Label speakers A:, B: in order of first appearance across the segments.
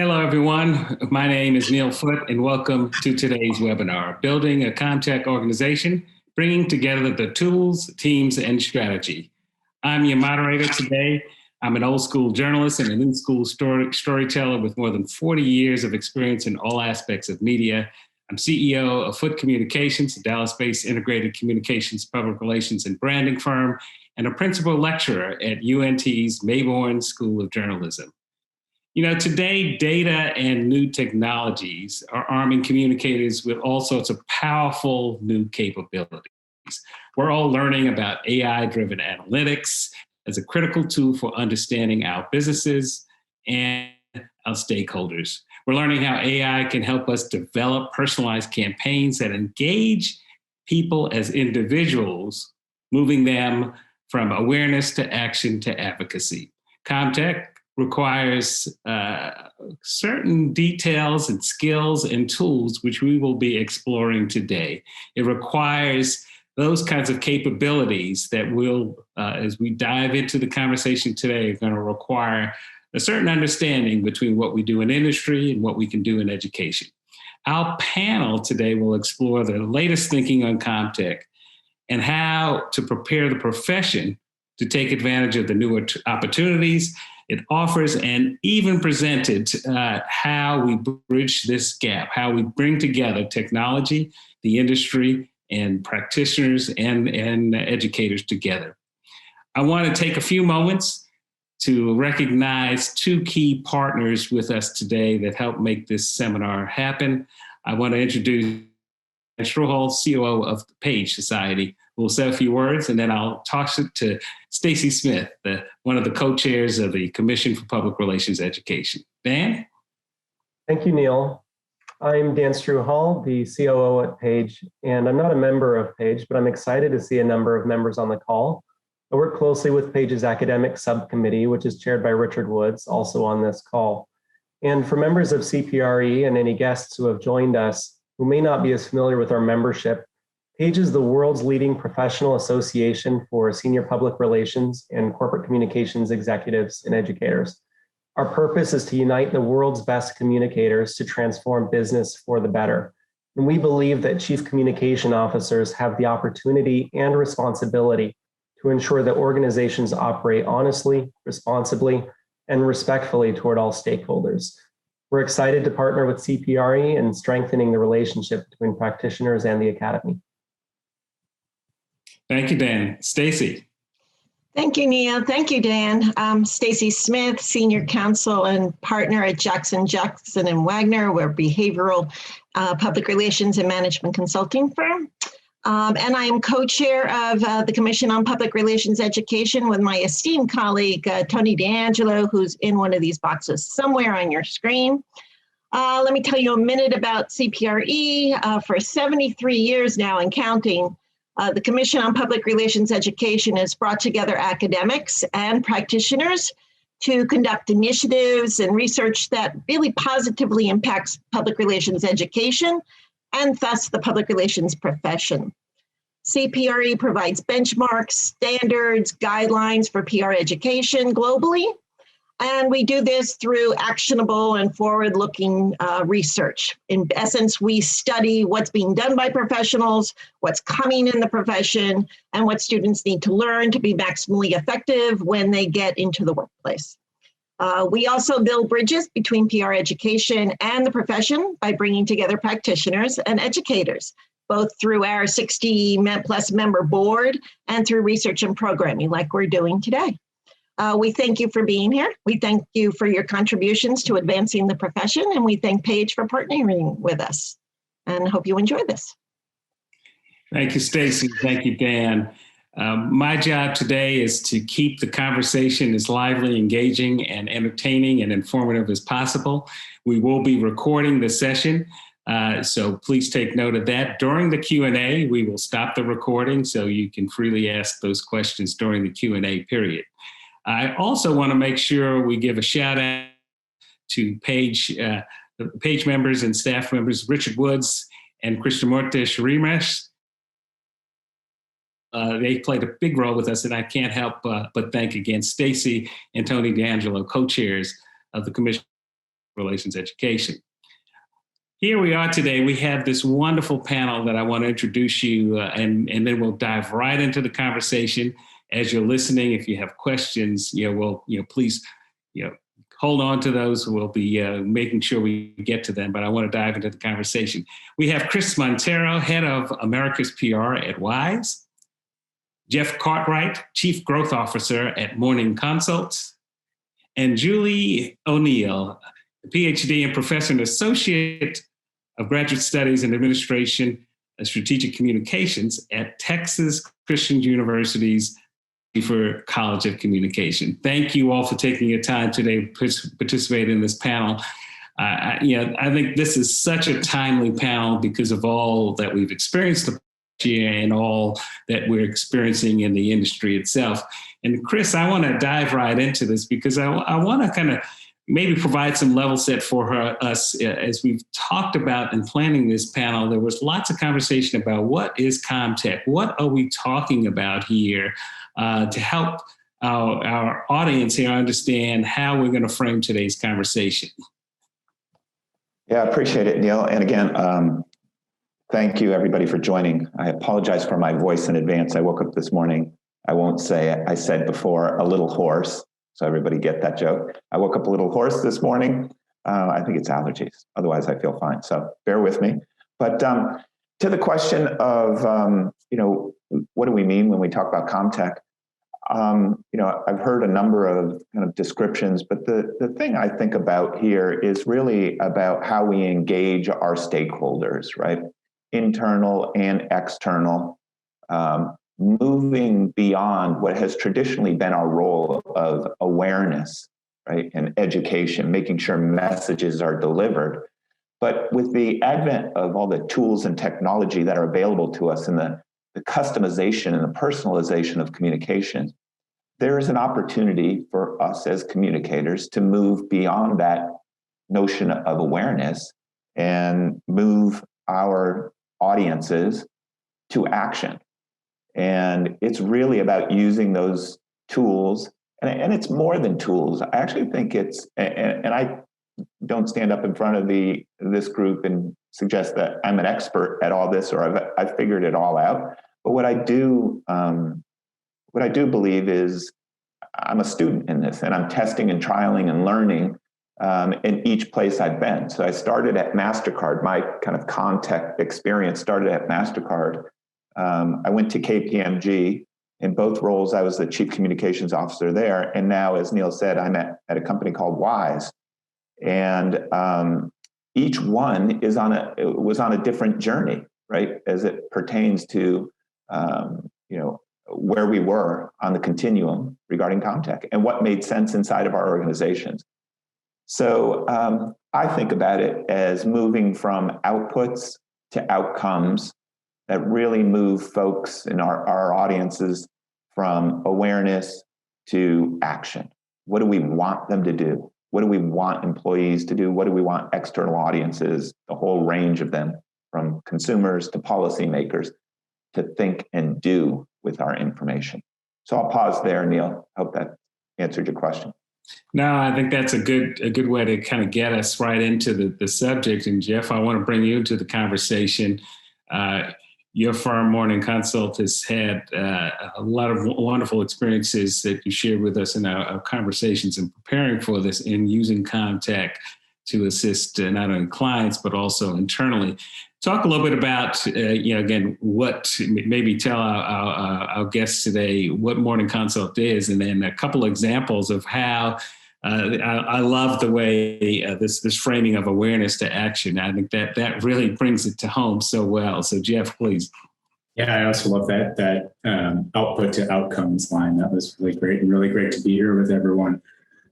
A: Hello, everyone. My name is Neil Foote, and welcome to today's webinar, Building a CommTech Organization, Bringing Together the Tools, Teams, and Strategy. I'm your moderator today. I'm an old school journalist and a new school storyteller with more than 40 years of experience in all aspects of media. I'm CEO of Foote Communications, a Dallas-based integrated communications, public relations, and branding firm, and a principal lecturer at UNT's Mayborn School of Journalism. You know, today, data and new technologies are arming communicators with all sorts of powerful new capabilities. We're all learning about AI-driven analytics as a critical tool for understanding our businesses and our stakeholders. We're learning how AI can help us develop personalized campaigns that engage people as individuals, moving them from awareness to action to advocacy. CommTech requires certain details and skills and tools, which we will be exploring today. It requires those kinds of capabilities that will, as we dive into the conversation today, are going to require a certain understanding between what we do in industry and what we can do in education. Our panel today will explore the latest thinking on CommTech and how to prepare the profession to take advantage of the newer opportunities it offers, and even presented how we bridge this gap, how we bring together technology, the industry, and practitioners and educators together. I want to take a few moments to recognize two key partners with us today that help make this seminar happen. I want to introduce Dan Struhall, COO of the Page Society, who will say a few words, and then I'll toss it to Stacy Smith, one of the co-chairs of the Commission for Public Relations Education. Dan?
B: Thank you, Neil. I'm Dan Struhall, the COO at Page, and I'm not a member of Page, but I'm excited to see a number of members on the call. I work closely with Page's academic subcommittee, which is chaired by Richard Woods, also on this call. And for members of CPRE and any guests who have joined us who may not be as familiar with our membership, Page is the world's leading professional association for senior public relations and corporate communications executives and educators. Our purpose is to unite the world's best communicators to transform business for the better. And we believe that chief communication officers have the opportunity and responsibility to ensure that organizations operate honestly, responsibly, and respectfully toward all stakeholders. We're excited to partner with CPRE in strengthening the relationship between practitioners and the academy.
A: Thank you, Dan. Stacy.
C: Thank you, Neil. Thank you, Dan. I'm Stacy Smith, Senior Counsel and Partner at Jackson and Wagner. We're a behavioral public relations and management consulting firm. And I am co-chair of the Commission on Public Relations Education with my esteemed colleague, Tony D'Angelo, who's in one of these boxes somewhere on your screen. Let me tell you a minute about CPRE. For 73 years now and counting, the Commission on Public Relations Education has brought together academics and practitioners to conduct initiatives and research that really positively impacts public relations education and thus the public relations profession. CPRE provides benchmarks, standards, guidelines for PR education globally, and we do this through actionable and forward-looking research. In essence, we study what's being done by professionals, what's coming in the profession, and what students need to learn to be maximally effective when they get into the workplace. We also build bridges between PR education and the profession by bringing together practitioners and educators, both through our 60+ member board and through research and programming like we're doing today. We thank you for being here. We thank you for your contributions to advancing the profession, and we thank Page for partnering with us, and hope you enjoy this.
A: Thank you, Stacy. Thank you, Dan. My job today is to keep the conversation as lively, engaging, and entertaining and informative as possible. We will be recording the session, so please take note of that. During the Q&A, we will stop the recording so you can freely ask those questions during the Q&A period. I also want to make sure we give a shout out to Page members and staff members, Richard Woods and Krishnamurti Shrimesh. They played a big role with us, and I can't help but thank again Stacy and Tony D'Angelo, co-chairs of the Commission relations education. Here we are today. We have this wonderful panel that I want to introduce you, and then we'll dive right into the conversation. As you're listening, if you have questions, please, hold on to those. We'll be making sure we get to them, but I want to dive into the conversation. We have Chris Monteiro, head of America's PR at Wise, Jeff Cartwright, Chief Growth Officer at Morning Consult, and Julie O'Neill, PhD and Professor and Associate of Graduate Studies and Administration and Strategic Communications at Texas Christian University's for College of Communication. Thank you all for taking your time today to participate in this panel. I think this is such a timely panel because of all that we've experienced this year and all that we're experiencing in the industry itself. And Chris, I want to dive right into this because I want to kind of maybe provide some level set for us. As we've talked about in planning this panel, there was lots of conversation about what is CommTech? What are we talking about here to help our audience here understand how we're going to frame today's conversation?
D: Yeah, I appreciate it, Neil. And again, thank you everybody for joining. I apologize for my voice in advance. I woke up this morning. I won't say it. I said before, a little hoarse. So everybody get that joke. I woke up a little hoarse this morning. I think it's allergies. Otherwise, I feel fine. So bear with me. But to the question of, what do we mean when we talk about CommTech? I've heard a number of kind of descriptions, but the thing I think about here is really about how we engage our stakeholders, right? Internal and external, moving beyond what has traditionally been our role of awareness, right? And education, making sure messages are delivered. But with the advent of all the tools and technology that are available to us and the customization and the personalization of communication, there is an opportunity for us as communicators to move beyond that notion of awareness and move our audiences to action. And it's really about using those tools. And it's more than tools. I actually think it's, and I don't stand up in front of this group and suggest that I'm an expert at all this or I've figured it all out. But what I do believe is I'm a student in this, and I'm testing and trialing and learning in each place I've been. So I started at MasterCard. My kind of CommTech experience started at MasterCard. I went to KPMG. In both roles, I was the Chief Communications Officer there. And now, as Neil said, I'm at a company called Wise. And each one was on a different journey, right? As it pertains to, where we were on the continuum regarding CommTech and what made sense inside of our organizations. So I think about it as moving from outputs to outcomes that really move folks in our audiences from awareness to action. What do we want them to do? What do we want employees to do? What do we want external audiences, the whole range of them, from consumers to policymakers, to think and do with our information? So I'll pause there, Neil. Hope that answered your question.
A: No, I think that's a good way to kind of get us right into the subject. And Jeff, I want to bring you into the conversation. Your firm, Morning Consult, has had a lot of wonderful experiences that you shared with us in our conversations in preparing for this in using CommTech to assist not only clients, but also internally. Talk a little bit about, again, maybe tell our guests today what Morning Consult is, and then a couple examples of how I love the way this framing of awareness to action. I think that really brings it to home so well. So Jeff, please.
E: Yeah, I also love that output to outcomes line. That was really great, and really great to be here with everyone.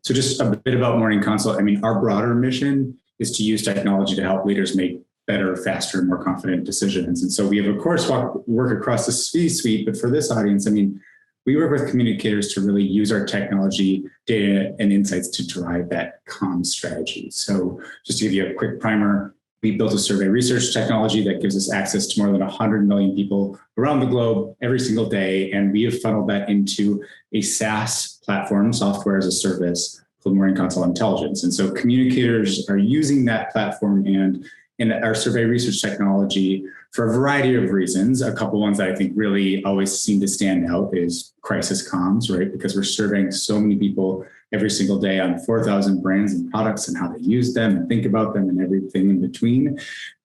E: So just a bit about Morning Consult. I mean, our broader mission is to use technology to help leaders make better, faster, and more confident decisions. And so we have, of course, work across the C-suite, but for this audience, I mean, we work with communicators to really use our technology, data, and insights to drive that comm strategy. So just to give you a quick primer, we built a survey research technology that gives us access to more than 100 million people around the globe every single day. And we have funneled that into a SaaS platform, software as a service, called Morning Consult Intelligence. And so communicators are using that platform and in our survey research technology for a variety of reasons. A couple ones that I think really always seem to stand out is crisis comms, right? Because we're surveying so many people every single day on 4,000 brands and products and how they use them and think about them and everything in between.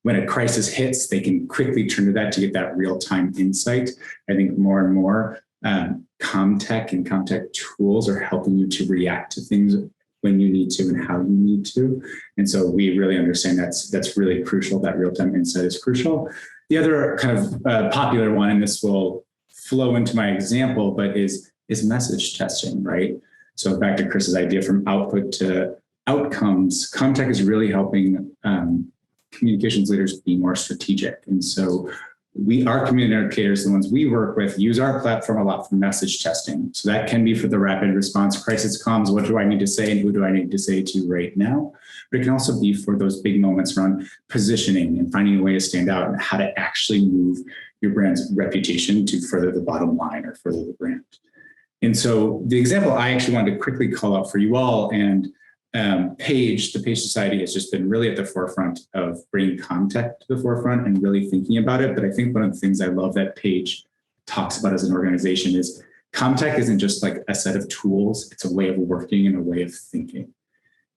E: When a crisis hits, they can quickly turn to that to get that real-time insight. I think more and more CommTech and CommTech tools are helping you to react to things when you need to and how you need to. And so we really understand that's really crucial. That real-time insight is crucial. The other kind of popular one, and this will flow into my example, but is message testing, right? So back to Chris's idea from output to outcomes, CommTech is really helping communications leaders be more strategic. And so our communicators, the ones we work with, use our platform a lot for message testing. So that can be for the rapid response crisis comms. What do I need to say and who do I need to say to right now? But it can also be for those big moments around positioning and finding a way to stand out and how to actually move your brand's reputation to further the bottom line or further the brand. And so the example I actually wanted to quickly call out for you all, and the Page Society has just been really at the forefront of bringing CommTech to the forefront and really thinking about it. But I think one of the things I love that Page talks about as an organization is CommTech isn't just like a set of tools, it's a way of working and a way of thinking.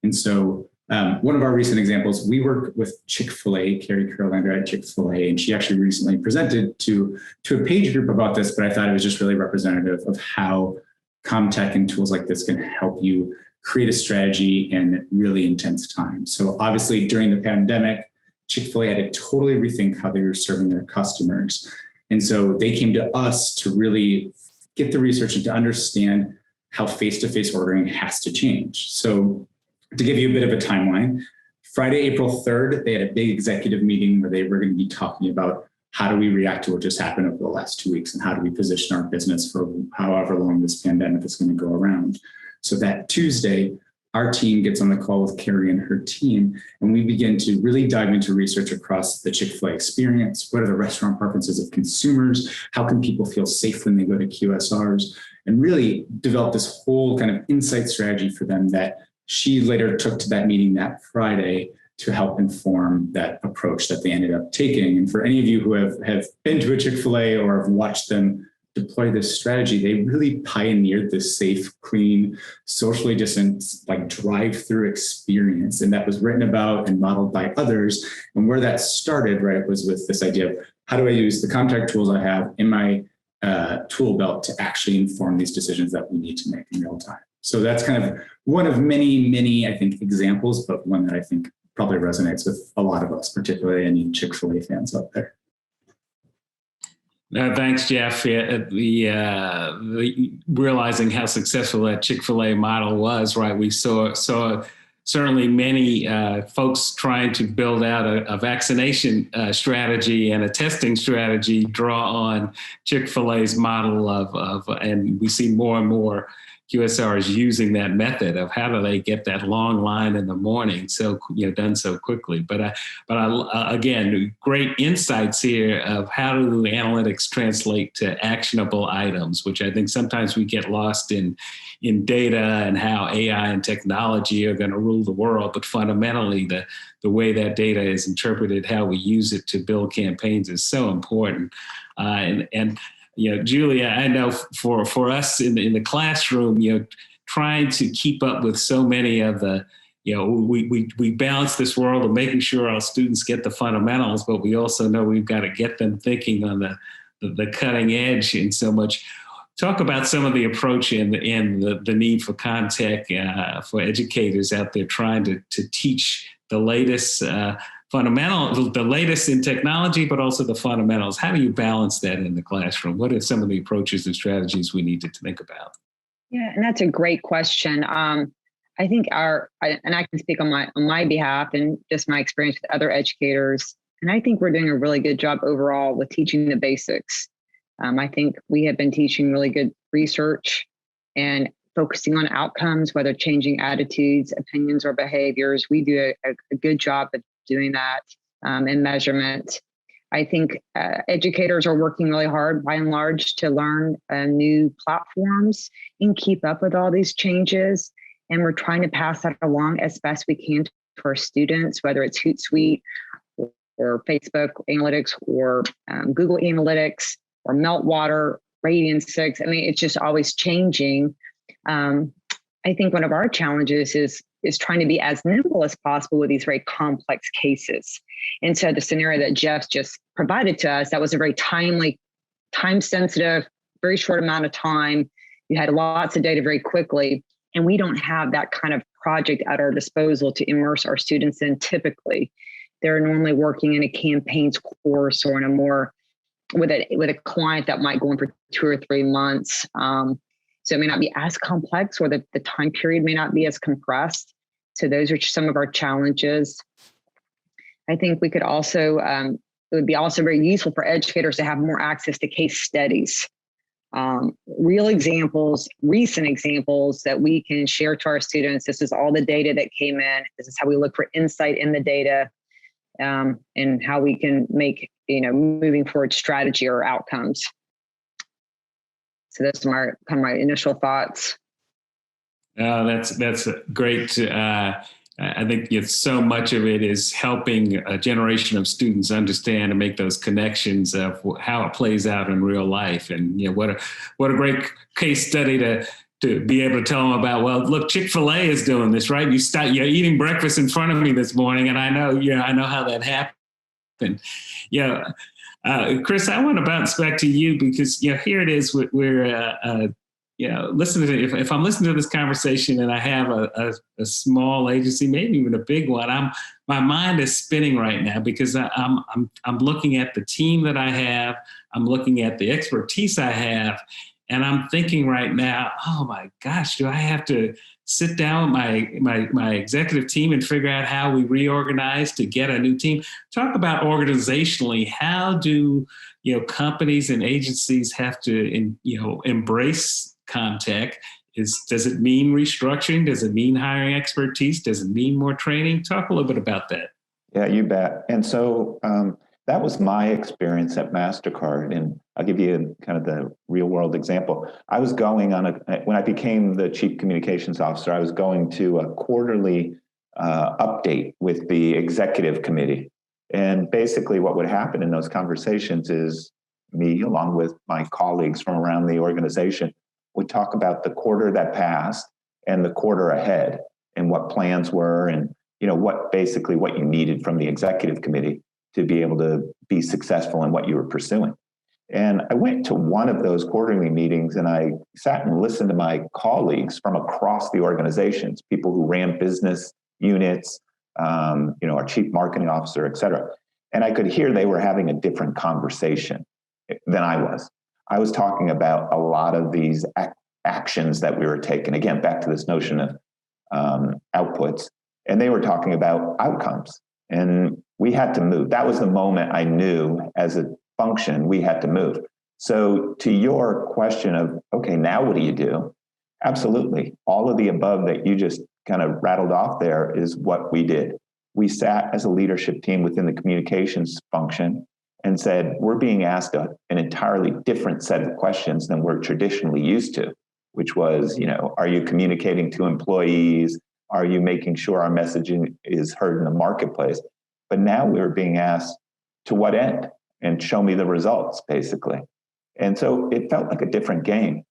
E: And so one of our recent examples, we work with Chickfila, Carrie Carolander at Chickfila, and she actually recently presented to a Page group about this, but I thought it was just really representative of how CommTech and tools like this can help you create a strategy in really intense times. So obviously during the pandemic, Chick-fil-A had to totally rethink how they were serving their customers. And so they came to us to really get the research and to understand how face-to-face ordering has to change. So to give you a bit of a timeline, Friday, April 3rd, they had a big executive meeting where they were going to be talking about how do we react to what just happened over the last 2 weeks and how do we position our business for however long this pandemic is going to go around. So that Tuesday, our team gets on the call with Carrie and her team, and we begin to really dive into research across the Chick-fil-A experience. What are the restaurant preferences of consumers? How can people feel safe when they go to QSRs? And really develop this whole kind of insight strategy for them that she later took to that meeting that Friday to help inform that approach that they ended up taking. And for any of you who have been to a Chick-fil-A or have watched them deploy this strategy, they really pioneered this safe, clean, socially distanced, like drive-through experience. And that was written about and modeled by others. And where that started, right, was with this idea of how do I use the CommTech tools I have in my tool belt to actually inform these decisions that we need to make in real time. So that's kind of one of many, many, I think, examples, but one that I think probably resonates with a lot of us, particularly any Chick-fil-A fans out there.
A: Thanks, Jeff. The realizing how successful that Chick-fil-A model was, right? We saw certainly many folks trying to build out a vaccination strategy and a testing strategy draw on Chick-fil-A's model and we see more and more QSRs using that method of how do they get that long line in the morning done so quickly. But again, great insights here of how do analytics translate to actionable items, which I think sometimes we get lost in data and how AI and technology are going to rule the world. But fundamentally, the way that data is interpreted, how we use it to build campaigns is so important. Julia, I know for us in the classroom, trying to keep up with so many of the, we balance this world of making sure our students get the fundamentals, but we also know we've got to get them thinking on the cutting edge in so much. Talk about some of the approach and the need for CommTech for educators out there trying to teach the latest the latest in technology, but also the fundamentals. How do you balance that in the classroom? What are some of the approaches and strategies we need to think about?
F: Yeah, and that's a great question. I think and I can speak on my behalf and just my experience with other educators. And I think we're doing a really good job overall with teaching the basics. I think we have been teaching really good research and focusing on outcomes, whether changing attitudes, opinions, or behaviors. We do a good job of doing that in measurement. I think educators are working really hard, by and large, to learn new platforms and keep up with all these changes. And we're trying to pass that along as best we can to our students, whether it's Hootsuite or Facebook Analytics or Google Analytics or Meltwater, Radian 6. I mean, it's just always changing. I think one of our challenges is trying to be as nimble as possible with these very complex cases. And so the scenario that Jeff just provided to us, that was a very timely, time-sensitive, very short amount of time. You had lots of data very quickly, and we don't have that kind of project at our disposal to immerse our students in typically. They're normally working in a campaigns course or in a more with a client that might go on for 2 or 3 months. So it may not be as complex, or the time period may not be as compressed. So those are some of our challenges. I think we could also, it would be also very useful for educators to have more access to case studies, real examples, recent examples that we can share to our students. This is all the data that came in. This is how we look for insight in the data, and how we can make, moving forward strategy or outcomes. So that's my initial thoughts.
A: That's great. I think so much of it is helping a generation of students understand and make those connections of how it plays out in real life. And what a great case study to be able to tell them about. Well, look, Chick-fil-A is doing this, right? You're eating breakfast in front of me this morning, and I know how that happened. Chris, I want to bounce back to you because here it is. We're listening to if I'm listening to this conversation and I have a small agency, maybe even a big one, my mind is spinning right now because I'm looking at the team that I have, I'm looking at the expertise I have, and I'm thinking right now, oh my gosh, do I have to sit down with my executive team and figure out how we reorganize to get a new team? Talk about organizationally, how do companies and agencies have to embrace CommTech? Does it mean restructuring? Does it mean hiring expertise? Does it mean more training? Talk a little bit about that.
D: Yeah, you bet. And so that was my experience at MasterCard. And I'll give you kind of the real world example. I was going on when I became the chief communications officer, I was going to a quarterly update with the executive committee. And basically what would happen in those conversations is me, along with my colleagues from around the organization, would talk about the quarter that passed and the quarter ahead and what plans were and what you needed from the executive committee to be able to be successful in what you were pursuing. And I went to one of those quarterly meetings and I sat and listened to my colleagues from across the organizations, people who ran business units, our chief marketing officer, et cetera. And I could hear they were having a different conversation than I was. I was talking about a lot of these actions that we were taking. Again, back to this notion of outputs. And they were talking about outcomes. And we had to move. That was the moment I knew as a function, we had to move. So to your question of, okay, now what do you do? Absolutely. All of the above that you just kind of rattled off there is what we did. We sat as a leadership team within the communications function and said, we're being asked an entirely different set of questions than we're traditionally used to, which was, are you communicating to employees? Are you making sure our messaging is heard in the marketplace? But now we're being asked, to what end? And show me the results, basically. And so it felt like a different game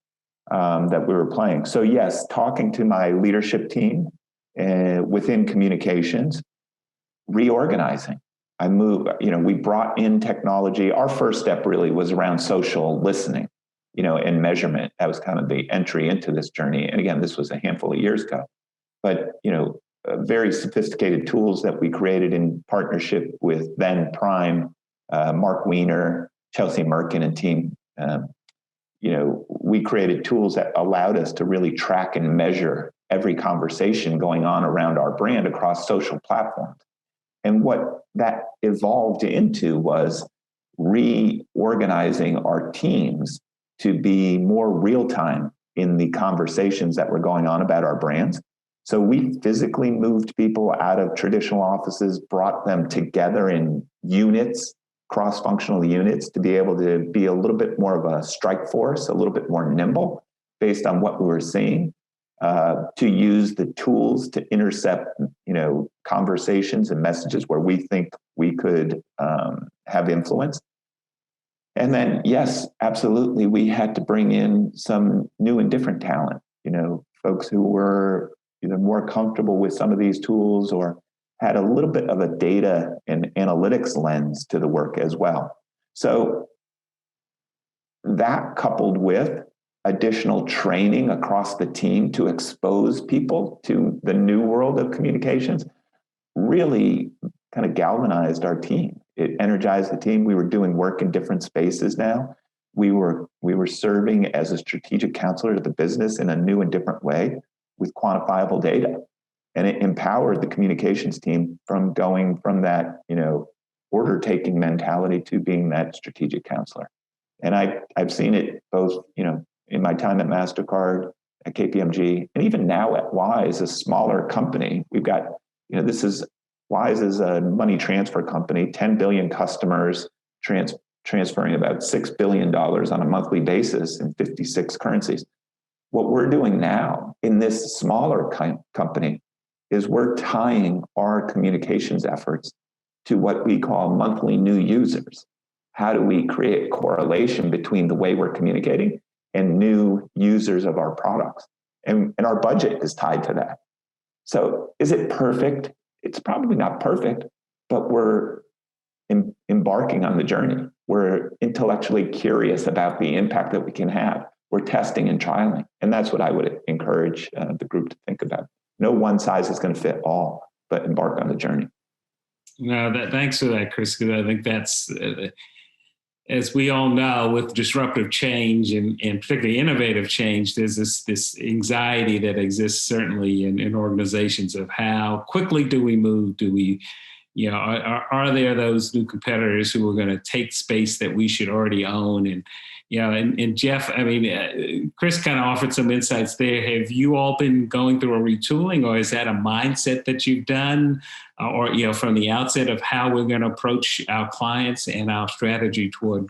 D: that we were playing. So yes, talking to my leadership team within communications, reorganizing. I moved, we brought in technology. Our first step really was around social listening, and measurement. That was kind of the entry into this journey. And again, this was a handful of years ago. But, very sophisticated tools that we created in partnership with then Prime, Mark Wiener, Chelsea Merkin and team. We created tools that allowed us to really track and measure every conversation going on around our brand across social platforms. And what that evolved into was reorganizing our teams to be more real-time in the conversations that were going on about our brands. So we physically moved people out of traditional offices, brought them together in units, cross-functional units, to be able to be a little bit more of a strike force, a little bit more nimble based on what we were seeing. to use the tools to intercept, conversations and messages where we think we could have influence. And then, yes, absolutely, we had to bring in some new and different talent, folks who were either more comfortable with some of these tools or had a little bit of a data and analytics lens to the work as well. So that coupled with additional training across the team to expose people to the new world of communications really kind of galvanized our team. It energized the team. We were doing work in different spaces now. We were serving as a strategic counselor to the business in a new and different way with quantifiable data. And it empowered the communications team from going from that, order taking mentality to being that strategic counselor. And I've seen it both, in my time at MasterCard, at KPMG, and even now at Wise, a smaller company. We've got, Wise is a money transfer company, 10 billion customers, transferring about $6 billion on a monthly basis in 56 currencies. What we're doing now in this smaller company is we're tying our communications efforts to what we call monthly new users. How do we create correlation between the way we're communicating and new users of our products? And our budget is tied to that. So is it perfect? It's probably not perfect, but we're embarking on the journey. We're intellectually curious about the impact that we can have. We're testing and trialing. And that's what I would encourage the group to think about. No one size is going to fit all, but embark on the journey.
A: No, thanks for that, Chris, because I think that's, as we all know, with disruptive change and particularly innovative change, there's this anxiety that exists certainly in organizations of how quickly do we move? Do we, are there those new competitors who are going to take space that we should already own? And Jeff, Chris kind of offered some insights there. Have you all been going through a retooling, or is that a mindset that you've done, or from the outset of how we're going to approach our clients and our strategy toward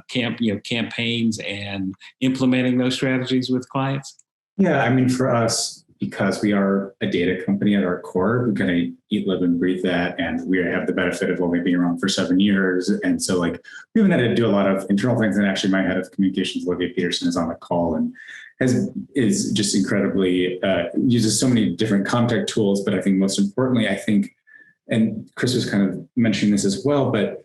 A: campaigns and implementing those strategies with clients?
E: Yeah, for us, because we are a data company at our core, we kind of eat, live, and breathe that. And we have the benefit of only being around for 7 years. And so we haven't had to do a lot of internal things. And actually my head of communications, Olivia Peterson, is on the call and is just incredibly, uses so many different CommTech tools. But I think most importantly, and Chris was kind of mentioning this as well, but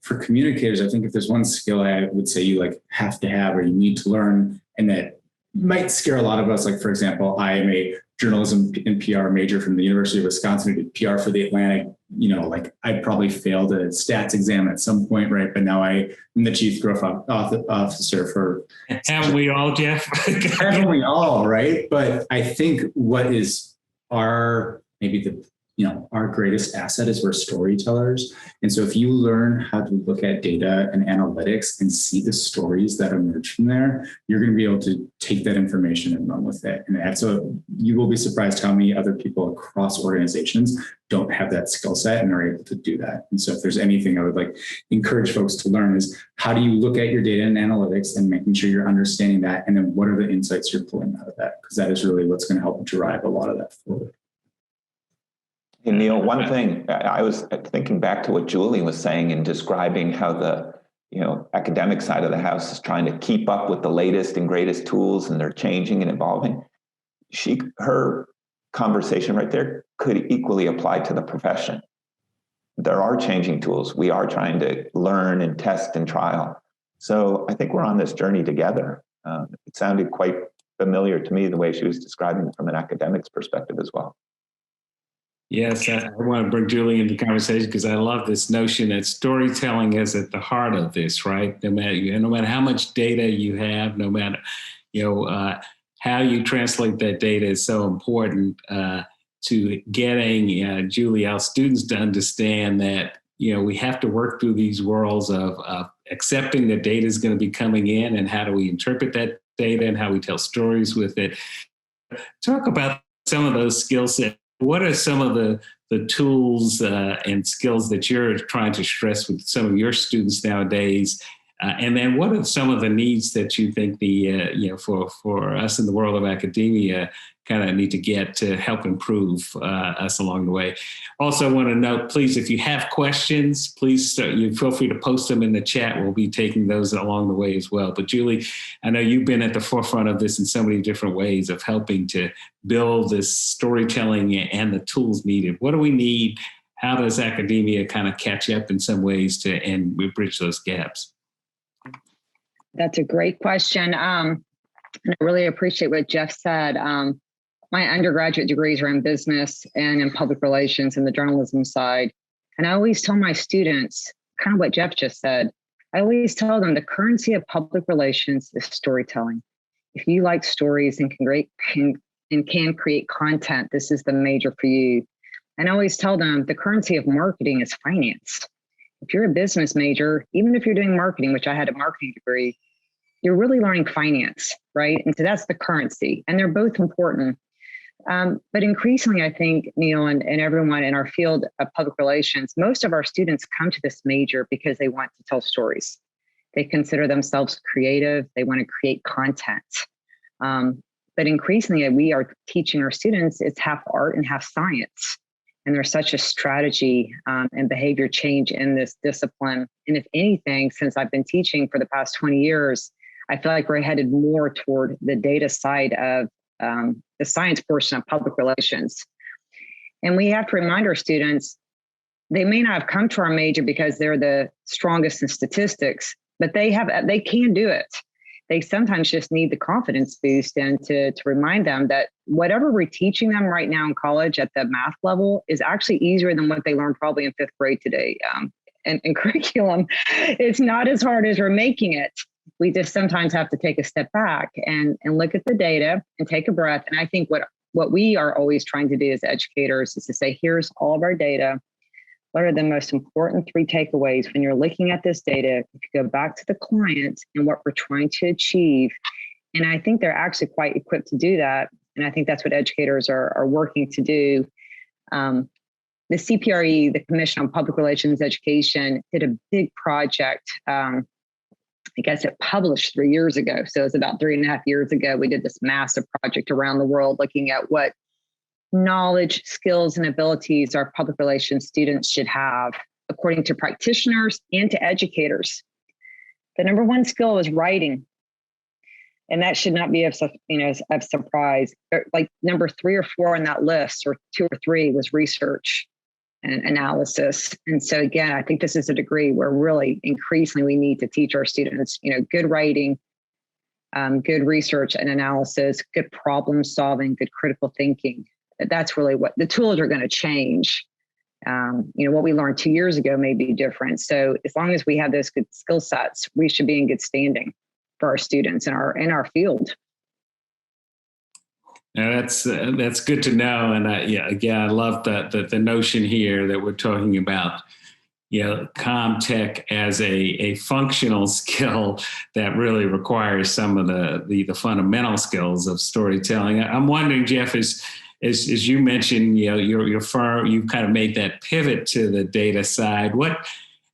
E: for communicators, I think if there's one skill I would say you have to have or you need to learn, and that might scare a lot of us. For example, I am a journalism and PR major from the University of Wisconsin. I did PR for the Atlantic. I probably failed a stats exam at some point, right? But now I'm the chief growth officer for.
A: Haven't we all, Jeff?
E: Haven't we all, right? But I think what is our greatest asset is we're storytellers. And so if you learn how to look at data and analytics and see the stories that emerge from there, you're going to be able to take that information and run with it. And so you will be surprised how many other people across organizations don't have that skill set and are able to do that. And so if there's anything I would encourage folks to learn is how do you look at your data and analytics and making sure you're understanding that? And then what are the insights you're pulling out of that? Because that is really what's going to help drive a lot of that forward.
D: And Neil, one thing, I was thinking back to what Julie was saying in describing how the academic side of the house is trying to keep up with the latest and greatest tools, and they're changing and evolving. Her conversation right there could equally apply to the profession. There are changing tools. We are trying to learn and test and trial. So I think we're on this journey together. It sounded quite familiar to me the way she was describing it from an academic's perspective as well.
A: Yes, I want to bring Julie into the conversation because I love this notion that storytelling is at the heart of this, right? No matter how much data you have, no matter how you translate that data is so important to getting Julie, our students to understand that we have to work through these worlds of accepting that data is going to be coming in, and how do we interpret that data and how we tell stories with it. Talk about some of those skill sets. What are some of the tools and skills that you're trying to stress with some of your students nowadays And then what are some of the needs that you think for us in the world of academia kind of need to get to help improve us along the way? Also want to note, please, if you have questions, please you feel free to post them in the chat. We'll be taking those along the way as well. But Julie, I know you've been at the forefront of this in so many different ways of helping to build this storytelling and the tools needed. What do we need? How does academia kind of catch up in some ways and we bridge those gaps?
F: That's a great question. And I really appreciate what Jeff said. My undergraduate degrees are in business and in public relations and the journalism side. And I always tell my students, kind of what Jeff just said, I always tell them the currency of public relations is storytelling. If you like stories and can create content, this is the major for you. And I always tell them the currency of marketing is finance. If you're a business major, even if you're doing marketing, which I had a marketing degree, you're really learning finance, right? And so that's the currency, and they're both important. But increasingly, I think, Neil, and everyone in our field of public relations, most of our students come to this major because they want to tell stories. They consider themselves creative. They want to create content. But increasingly, we are teaching our students it's half art and half science. And there's such a strategy and behavior change in this discipline. And if anything, since I've been teaching for the past 20 years, I feel like we're headed more toward the data side of the science portion of public relations. And we have to remind our students, they may not have come to our major because they're the strongest in statistics, but they can do it. They sometimes just need the confidence boost and to remind them that whatever we're teaching them right now in college at the math level is actually easier than what they learned probably in fifth grade today. And curriculum, it's not as hard as we're making it. We just sometimes have to take a step back and look at the data and take a breath. And I think what we are always trying to do as educators is to say, here's all of our data. What are the most important 3 takeaways when you're looking at this data? If you go back to the client and what we're trying to achieve. And I think they're actually quite equipped to do that. And I think that's what educators are working to do. The CPRE, the Commission on Public Relations Education, did a big project. I guess it published 3 years ago. So it's about 3.5 years ago. We did this massive project around the world looking at what knowledge, skills, and abilities our public relations students should have, according to practitioners and to educators. The number 1 skill is writing. And that should not be of surprise. Like number 3 or 4 on that list, or 2 or 3, was research and analysis. And so again, I think this is a degree where really increasingly we need to teach our students, good writing, good research and analysis, good problem solving, good critical thinking. That's really what the tools are going to change. What we learned 2 years ago may be different. So as long as we have those good skill sets, we should be in good standing for our students in our field.
A: Now that's good to know. And I love the notion here that we're talking about, CommTech as a functional skill that really requires some of the fundamental skills of storytelling. I'm wondering, Jeff, as you mentioned, your firm, you've kind of made that pivot to the data side.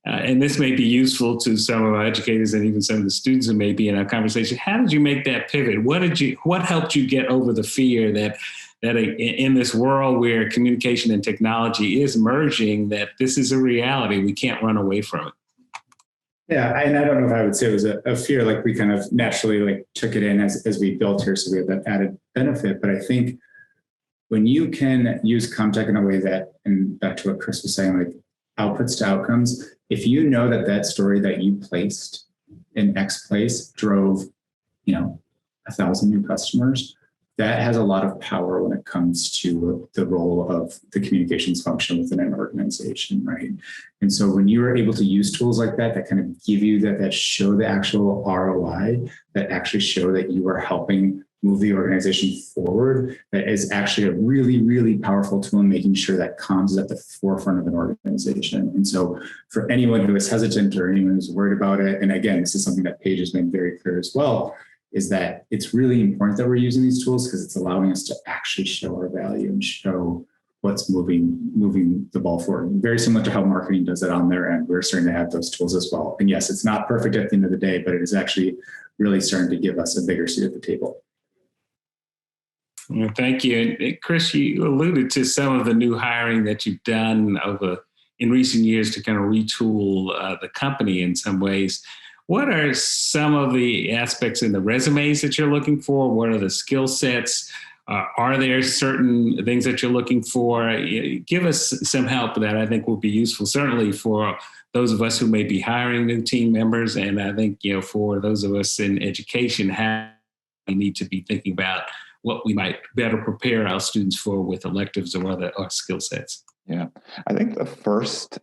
A: And this may be useful to some of our educators and even some of the students who may be in our conversation. How did you make that pivot? What helped you get over the fear that in this world where communication and technology is merging, that this is a reality, we can't run away from it?
E: Yeah, and I don't know if I would say it was a fear, like we kind of naturally took it in as we built here, so we have that added benefit. But I think when you can use CommTech in a way that, and back to what Chris was saying, like outputs to outcomes, if you know that story that you placed in X place drove, 1,000 new customers, that has a lot of power when it comes to the role of the communications function within an organization, right? And so when you are able to use tools like that kind of give you that show the actual ROI, that actually show that you are helping move the organization forward, that is actually a really, really powerful tool in making sure that comms is at the forefront of an organization. And so for anyone who is hesitant or anyone who's worried about it, and again, this is something that Paige has made very clear as well, is that it's really important that we're using these tools because it's allowing us to actually show our value and show what's moving the ball forward. Very similar to how marketing does it on their end. We're starting to have those tools as well. And yes, it's not perfect at the end of the day, but it is actually really starting to give us a bigger seat at the table.
A: Well, thank you. And Chris, you alluded to some of the new hiring that you've done in recent years to kind of retool the company in some ways. What are some of the aspects in the resumes that you're looking for? What are the skill sets? Are there certain things that you're looking for? Give us some help that I think will be useful, certainly for those of us who may be hiring new team members. And I think, for those of us in education, how we need to be thinking about what we might better prepare our students for with electives or other skill sets.
D: Yeah, I think the first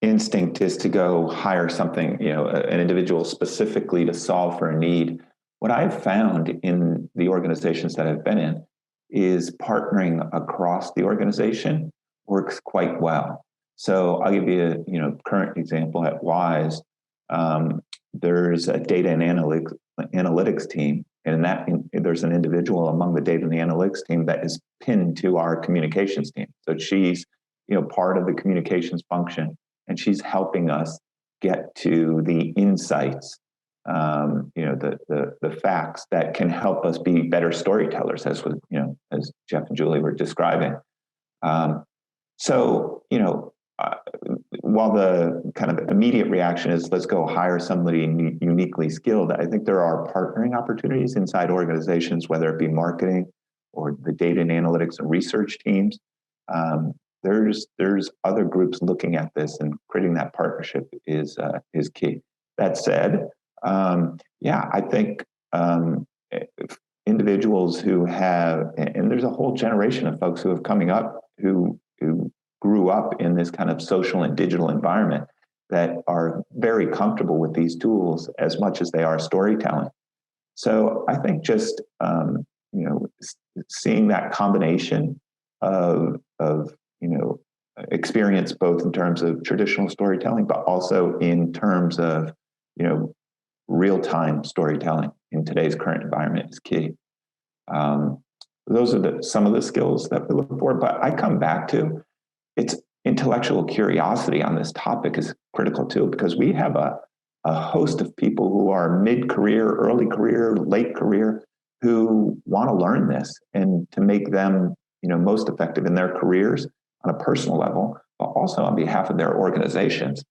D: instinct is to go hire something, an individual specifically to solve for a need. What I've found in the organizations that I've been in is partnering across the organization works quite well. So I'll give you a current example at WISE. There's a data and analytics team, and there's an individual among the data and the analytics team that is pinned to our communications team. So she's part of the communications function, and she's helping us get to the insights, the facts that can help us be better storytellers, as Jeff and Julie were describing. While the kind of immediate reaction is let's go hire somebody uniquely skilled, I think there are partnering opportunities inside organizations, whether it be marketing or the data and analytics and research teams. There's other groups looking at this, and creating that partnership is key. That said, I think individuals who have, and there's a whole generation of folks who have coming up who grew up in this kind of social and digital environment that are very comfortable with these tools as much as they are storytelling. So I think just seeing that combination of experience, both in terms of traditional storytelling, but also in terms of real-time storytelling in today's current environment is key. Those are some of the skills that we look for. But I come back to it's intellectual curiosity on this topic is critical too, because we have a host of people who are mid-career, early career, late career, who want to learn this and to make them most effective in their careers on a personal level, but also on behalf of their organizations.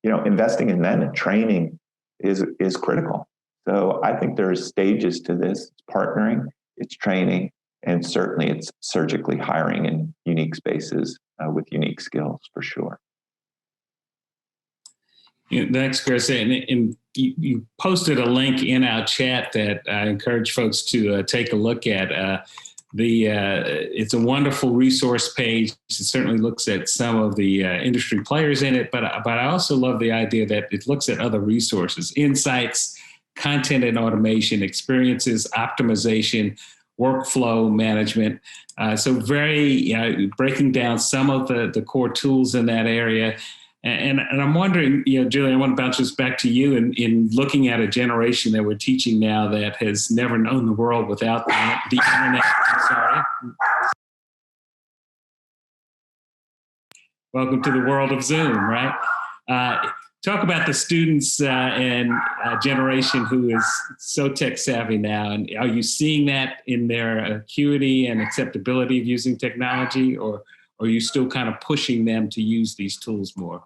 D: Investing in them and training is critical. So I think there's stages to this. It's partnering, it's training, and certainly it's surgically hiring in unique spaces with unique skills for sure.
A: Thanks, Chris. And you posted a link in our chat that I encourage folks to take a look at. It's a wonderful resource page. It certainly looks at some of the industry players in it, but I also love the idea that it looks at other resources, insights, content and automation, experiences, optimization, workflow management. So very breaking down some of the core tools in that area. And I'm wondering, Julie, I want to bounce this back to you in looking at a generation that we're teaching now that has never known the world without the internet. I'm sorry. Welcome to the world of Zoom, right? Talk about the students and generation who is so tech savvy now. And are you seeing that in their acuity and acceptability of using technology, or are you still kind of pushing them to use these tools more?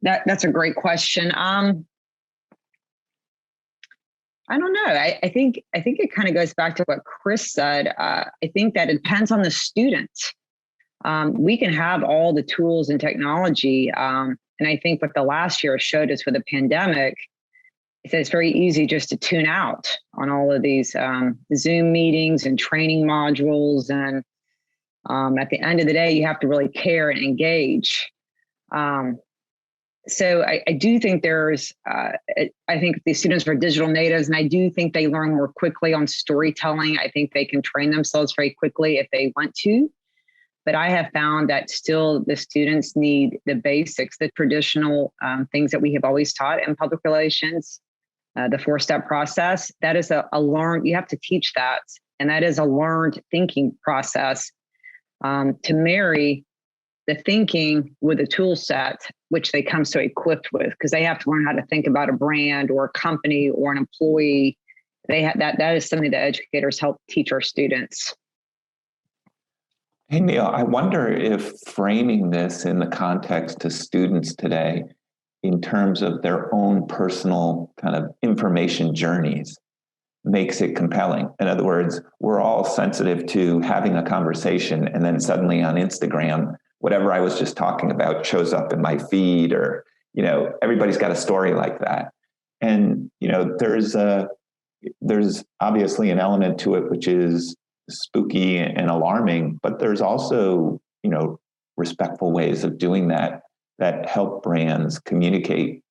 F: That's a great question. I don't know. I think it kind of goes back to what Chris said. I think that it depends on the student. We can have all the tools and technology. And I think what the last year showed us with the pandemic is that it's very easy just to tune out on all of these Zoom meetings and training modules. And at the end of the day, you have to really care and engage. So I do think I think the students are digital natives, and I do think they learn more quickly on storytelling. I think they can train themselves very quickly if they want to. But I have found that still the students need the basics, the traditional things that we have always taught in public relations. the 4-step process. That is a learned, you have to teach that. And that is a learned thinking process to marry the thinking with the tool set, which they come so equipped with, because they have to learn how to think about a brand or a company or an employee. That is something that educators help teach our students.
D: Hey, Neil, I wonder if framing this in the context to students today in terms of their own personal kind of information journeys makes it compelling. In other words, we're all sensitive to having a conversation and then suddenly on Instagram, whatever I was just talking about shows up in my feed, or, everybody's got a story like that. And, there's obviously an element to it, which is spooky and alarming, but there's also, respectful ways of doing that help brands communicate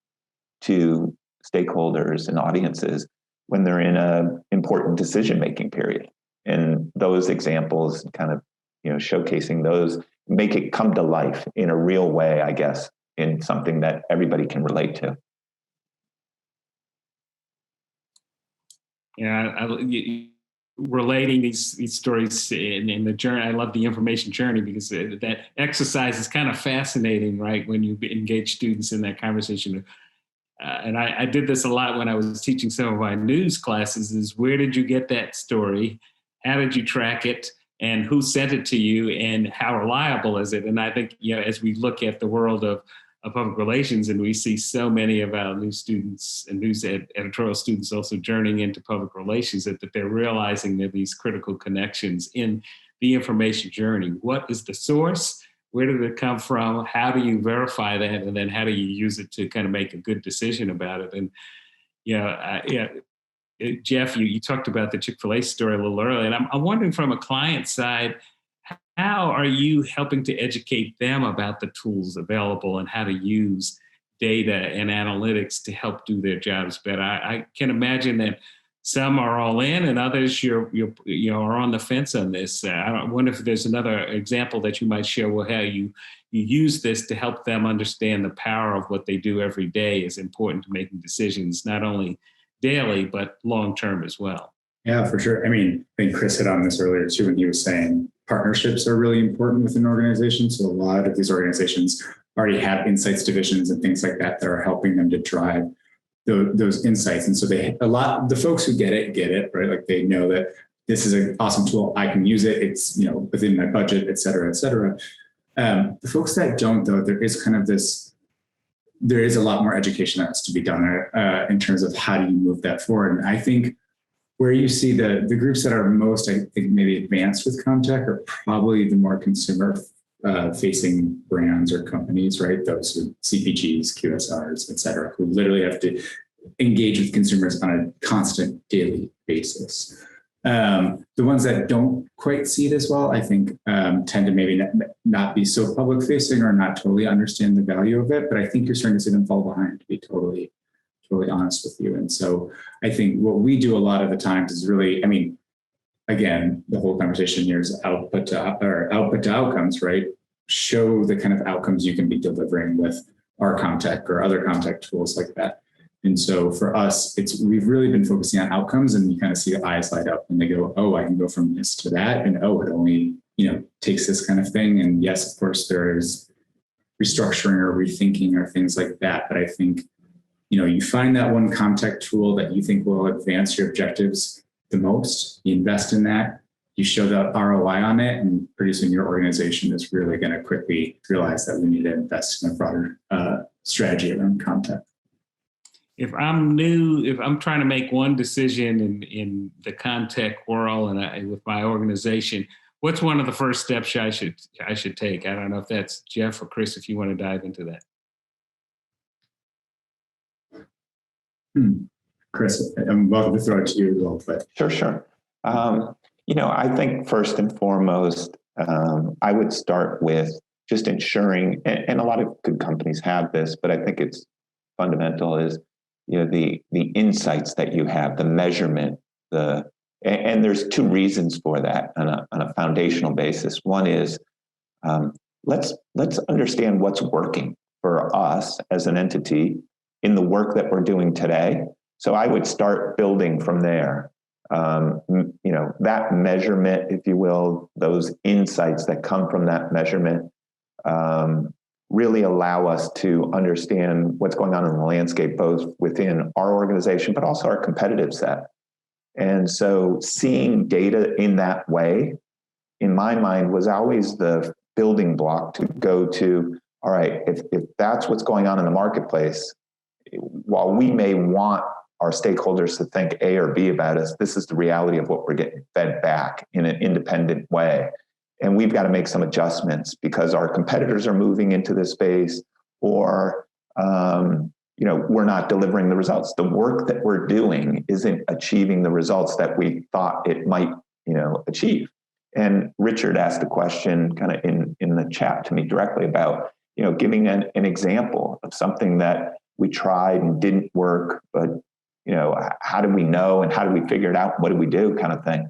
D: to stakeholders and audiences when they're in an important decision-making period. And those examples kind of, showcasing those make it come to life in a real way, I guess, in something that everybody can relate to.
A: Yeah, relating these stories in the journey. I love the information journey because that exercise is kind of fascinating, right? When you engage students in that conversation. And I did this a lot when I was teaching some of my news classes, is where did you get that story? How did you track it? And who sent it to you? And how reliable is it? And I think, as we look at the world of public relations, and we see so many of our new students and news editorial students also journeying into public relations, that they're realizing that these critical connections in the information journey. What is the source? Where did it come from? How do you verify that? And then how do you use it to kind of make a good decision about it? And, Jeff, you talked about the Chick-fil-A story a little earlier, and I'm wondering from a client side, how are you helping to educate them about the tools available and how to use data and analytics to help do their jobs better? I can imagine that some are all in, and others are on the fence on this. I wonder if there's another example that you might share with how you use this to help them understand the power of what they do every day is important to making decisions, not only daily, but long-term as well.
E: Yeah, for sure. I think Chris hit on this earlier too, when he was saying partnerships are really important within organizations. So a lot of these organizations already have insights divisions and things like that are helping them to drive those insights. And so the folks who get it, right? Like they know that this is an awesome tool. I can use it. It's, within my budget, et cetera, et cetera. The folks that don't, though, there is a lot more education that has to be done in terms of how do you move that forward. And I think where you see the groups that are most, I think, maybe advanced with CommTech are probably the more consumer facing brands or companies, right? Those who CPGs, QSRs, et cetera, who literally have to engage with consumers on a constant daily basis. The ones that don't quite see it as well, I think, tend to maybe not be so public facing or not totally understand the value of it. But I think you're starting to see them fall behind, to be totally honest with you. And so I think what we do a lot of the times is really, again, the whole conversation here is output to outcomes, right? Show the kind of outcomes you can be delivering with our CommTech or other CommTech tools like that. And so for us, we've really been focusing on outcomes, and you kind of see the eyes light up when they go, oh, I can go from this to that. And oh, it only, takes this kind of thing. And yes, of course, there's restructuring or rethinking or things like that. But I think, you find that one CommTech tool that you think will advance your objectives the most, you invest in that, you show the ROI on it, and pretty soon your organization is really going to quickly realize that we need to invest in a broader strategy around CommTech.
A: If I'm trying to make one decision in the CommTech world and with my organization, what's one of the first steps I should take? I don't know if that's Jeff or Chris, if you want to dive into that.
E: Chris, I'm welcome to throw it to you as well. But
D: Sure. I think first and foremost, I would start with just ensuring, and a lot of good companies have this, but I think it's fundamental is, the insights that you have, the measurement, and there's two reasons for that on a foundational basis. One is, let's understand what's working for us as an entity in the work that we're doing today, So I would start building from there. That measurement, if you will, those insights that come from that measurement really allow us to understand what's going on in the landscape, both within our organization, but also our competitive set. And so seeing data in that way, in my mind, was always the building block to go to, all right, if that's what's going on in the marketplace, while we may want our stakeholders to think A or B about us, this is the reality of what we're getting fed back in an independent way. And we've got to make some adjustments because our competitors are moving into this space, or we're not delivering the results. The work that we're doing isn't achieving the results that we thought it might, achieve. And Richard asked a question kind of in the chat to me directly about, giving an example of something that we tried and didn't work, but how do we know and how do we figure it out? What do we do, kind of thing.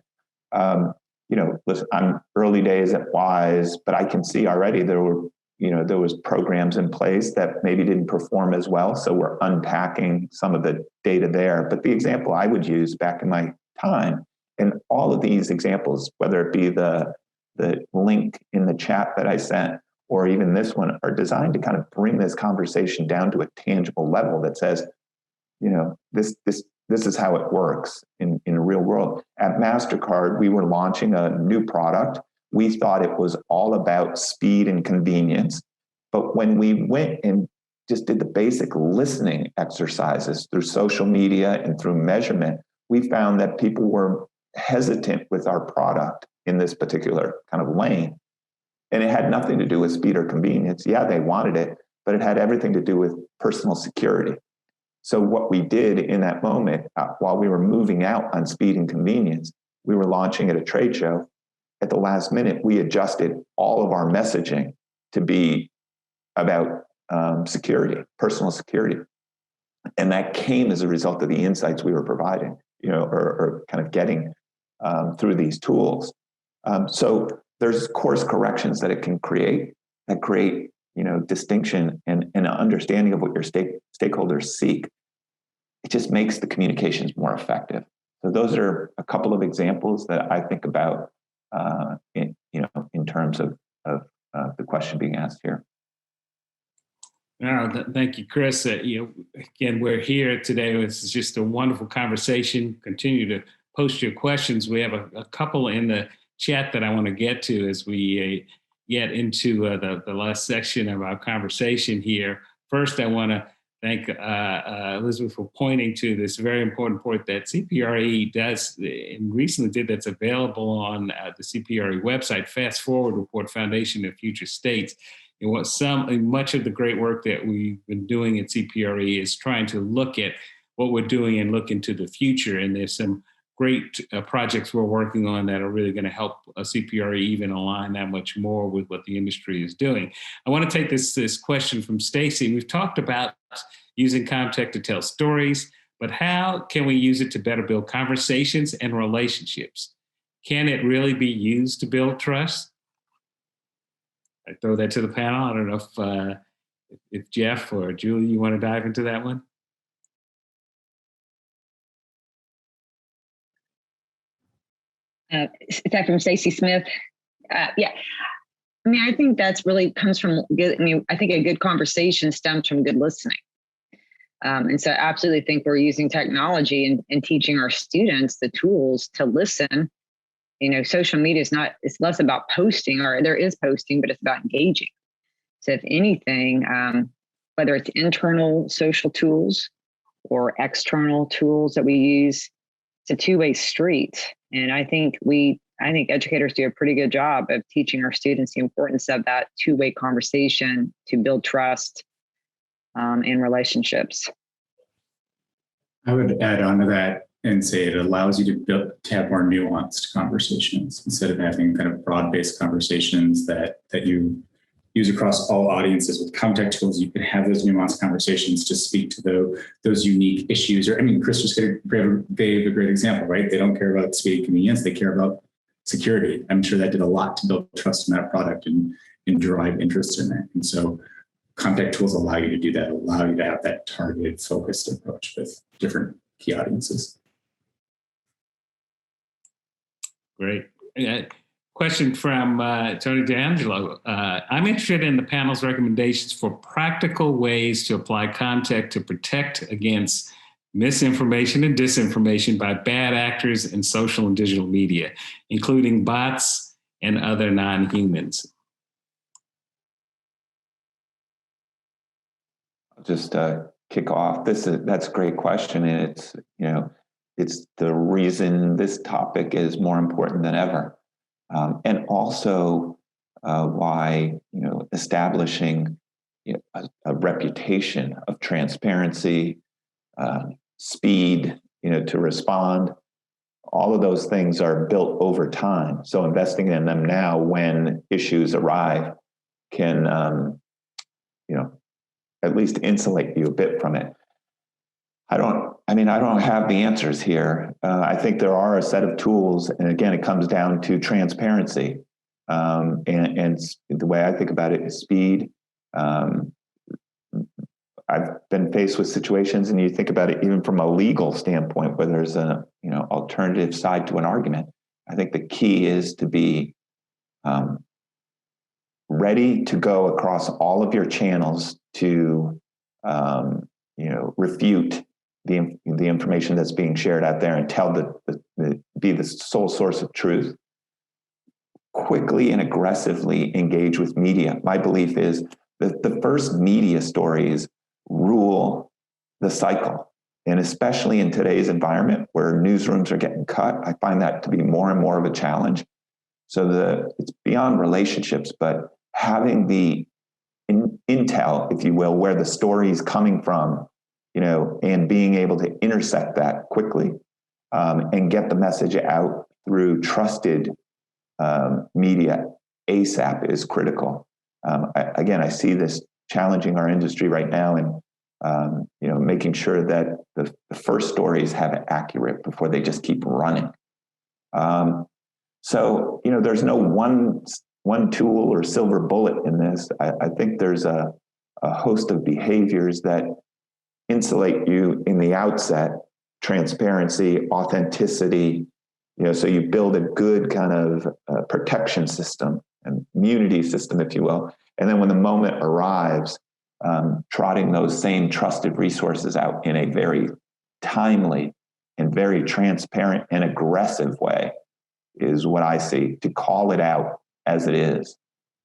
D: Listen, I'm early days at Wise, but I can see already there was programs in place that maybe didn't perform as well. So we're unpacking some of the data there. But the example I would use back in my time, and all of these examples, whether it be the link in the chat that I sent, or even this one, are designed to kind of bring this conversation down to a tangible level that says, this is how it works in the real world. At MasterCard, we were launching a new product. We thought it was all about speed and convenience. But when we went and just did the basic listening exercises through social media and through measurement, we found that people were hesitant with our product in this particular kind of lane. And it had nothing to do with speed or convenience. Yeah, they wanted it, but it had everything to do with personal security. So what we did in that moment, while we were moving out on speed and convenience, we were launching at a trade show. At the last minute, we adjusted all of our messaging to be about security, personal security. And that came as a result of the insights we were providing, or kind of getting through these tools. So there's course corrections that it can create that create, distinction and an understanding of what your stakeholders seek. It just makes the communications more effective. So those are a couple of examples that I think about, in terms of the question being asked here.
A: Thank you, Chris. Again, we're here today. This is just a wonderful conversation. Continue to post your questions. We have a couple in the chat that I want to get to as we get into the last section of our conversation here. First, I want to thank Elizabeth for pointing to this very important point that CPRE does and recently did, that's available on the CPRE website, Fast Forward Report, Foundation of Future States. And much of the great work that we've been doing at CPRE is trying to look at what we're doing and look into the future. And there's some great projects we're working on that are really going to help CPRE even align that much more with what the industry is doing. I want to take this question from Stacy. We've talked about using CommTech to tell stories, but how can we use it to better build conversations and relationships? Can it really be used to build trust? I throw that to the panel. I don't know if Jeff or Julie, you want to dive into that one?
F: Is that from Stacey Smith? Yeah. I mean, I think that's really comes from good. I mean, I think a good conversation stems from good listening. And so I absolutely think we're using technology and teaching our students the tools to listen. Social media it's less about posting, or there is posting, but it's about engaging. So if anything, whether it's internal social tools or external tools that we use, it's a two-way street. And I think educators do a pretty good job of teaching our students the importance of that two-way conversation to build trust in relationships.
E: I would add on to that and say it allows you to have more nuanced conversations instead of having kind of broad-based conversations that you use across all audiences. With CommTech tools, you can have those nuanced conversations to speak to those unique issues. Chris just gave a great example, right? They don't care about speed and convenience. They care about security. I'm sure that did a lot to build trust in that product and drive interest in it. And so CommTech tools allow you to do that, allow you to have that targeted, focused approach with different key audiences.
A: Great. Question from Tony D'Angelo. I'm interested in the panel's recommendations for practical ways to apply CommTech to protect against misinformation and disinformation by bad actors in social and digital media, including bots and other non-humans.
D: I'll just kick off. That's a great question, and it's the reason this topic is more important than ever. And also why establishing a reputation of transparency, speed, to respond. All of those things are built over time. So investing in them now, when issues arrive, can at least insulate you a bit from it. I don't have the answers here. I think there are a set of tools, and again, it comes down to transparency. And the way I think about it is speed. I've been faced with situations, and you think about it even from a legal standpoint, where there's a alternative side to an argument. I think the key is to be ready to go across all of your channels to refute the information that's being shared out there and be the sole source of truth. Quickly and aggressively engage with media. My belief is that the first media stories rule the cycle. And especially in today's environment where newsrooms are getting cut, I find that to be more and more of a challenge. So it's beyond relationships, but having the intel, if you will, where the story is coming from, and being able to intersect that quickly and get the message out through trusted media ASAP is critical. I see this challenging our industry right now, and making sure that the first stories have it accurate before they just keep running. So there's no one tool or silver bullet in this. I think there's a host of behaviors that insulate you in the outset: transparency, authenticity. So you build a good kind of protection system, an immunity system, if you will. And then when the moment arrives, trotting those same trusted resources out in a very timely and very transparent and aggressive way is what I see, to call it out as it is.